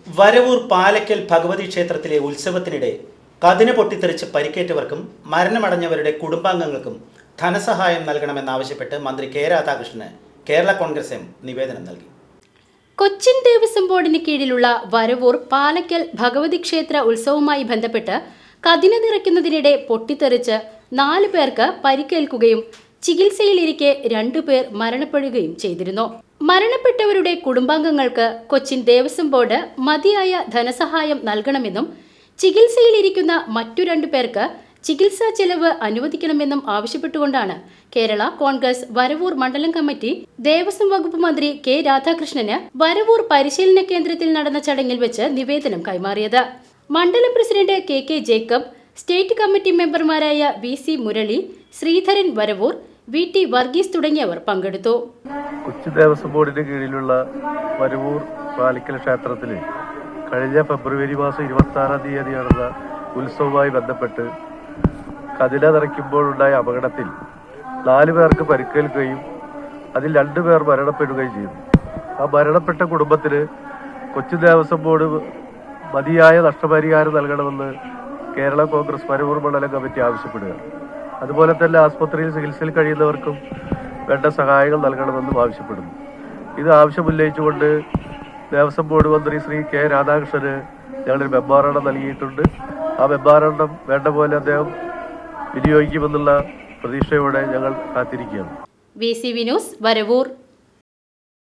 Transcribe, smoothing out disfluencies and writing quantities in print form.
വരവൂർ പാലക്കൽ ഭഗവതി ക്ഷേത്രത്തിലെ ഉത്സവത്തിനിടെ കതിന പൊട്ടിത്തെറിച്ച് പരിക്കേറ്റവർക്കും മരണമടഞ്ഞവരുടെ കുടുംബാംഗങ്ങൾക്കും ധനസഹായം നൽകണമെന്നാവശ്യപ്പെട്ട് മന്ത്രി കെ രാധാകൃഷ്ണന് കേരള കോൺഗ്രസ് എം നിവേദനം നൽകി. കൊച്ചിൻ ദേവസ്വം ബോർഡിന് കീഴിലുള്ള വരവൂർ പാലക്കൽ ഭഗവതി ക്ഷേത്ര ഉത്സവവുമായി ബന്ധപ്പെട്ട് കതിന നിറയ്ക്കുന്നതിനിടെ പൊട്ടിത്തെറിച്ച് 4 പേർക്ക് പരിക്കേൽക്കുകയും ചികിത്സയിലിരിക്കെ 2 പേർ മരണപ്പെടുകയും ചെയ്തിരുന്നു. മരണപ്പെട്ടവരുടെ കുടുംബാംഗങ്ങൾക്ക് കൊച്ചിൻ ദേവസ്വം ബോർഡ് മതിയായ ധനസഹായം നൽകണമെന്നും ചികിത്സയിലിരിക്കുന്ന മറ്റു 2 പേർക്ക് ചികിത്സാ ചെലവ് അനുവദിക്കണമെന്നും ആവശ്യപ്പെട്ടുകൊണ്ടാണ് കേരള കോൺഗ്രസ് വരവൂർ മണ്ഡലം കമ്മിറ്റി ദേവസ്വം വകുപ്പ് മന്ത്രി കെ രാധാകൃഷ്ണന് വരവൂർ പരിശീലന കേന്ദ്രത്തിൽ നടന്ന ചടങ്ങിൽ വെച്ച് നിവേദനം കൈമാറിയത്. മണ്ഡലം president K Jacob, state committee മെമ്പർമാരായ VC മുരളി, ശ്രീധരൻ വരവൂർ, VT വർഗീസ് തുടങ്ങിയവർ പങ്കെടുത്തു. കൊച്ചി ദേവസ്വം ബോർഡിന് കീഴിലുള്ള വരവൂർ പാലക്കൽ ക്ഷേത്രത്തിൽ കഴിഞ്ഞ ഫെബ്രുവരി മാസം 26-ാം തീയതി നടന്ന ഉത്സവവുമായി ബന്ധപ്പെട്ട് കതിന നിറയ്ക്കുമ്പോഴുണ്ടായ അപകടത്തിൽ 4 പേർക്ക് പരിക്കേൽക്കുകയും അതിൽ 2 പേർ മരണപ്പെടുകയും ചെയ്തു. ആ മരണപ്പെട്ട കുടുംബത്തിന് കൊച്ചി ദേവസ്വം ബോർഡ് മതിയായ നഷ്ടപരിഹാരം നൽകണമെന്ന് കേരള കോൺഗ്രസ് വരവൂർ മണ്ഡലം കമ്മിറ്റി ആവശ്യപ്പെടുകയാണ്. അതുപോലെ തന്നെ ആസ്പത്രിയിൽ ചികിത്സയിൽ കഴിയുന്നവർക്കും വേണ്ട സഹായങ്ങൾ നൽകണമെന്നും ആവശ്യപ്പെടുന്നു. ഇത് ആവശ്യമുന്നയിച്ചുകൊണ്ട് ദേവസ്വം ബോർഡ് മന്ത്രി ശ്രീ കെ രാധാകൃഷ്ണന് ഞങ്ങളൊരു മെമ്മോറാണ്ടം നൽകിയിട്ടുണ്ട്. ആ മെമ്മോറാണ്ടം വേണ്ട പോലെ അദ്ദേഹം വിനിയോഗിക്കുമെന്നുള്ള പ്രതീക്ഷയോടെ ഞങ്ങൾ കാത്തിരിക്കുകയാണ്. VCV news, Varavoor.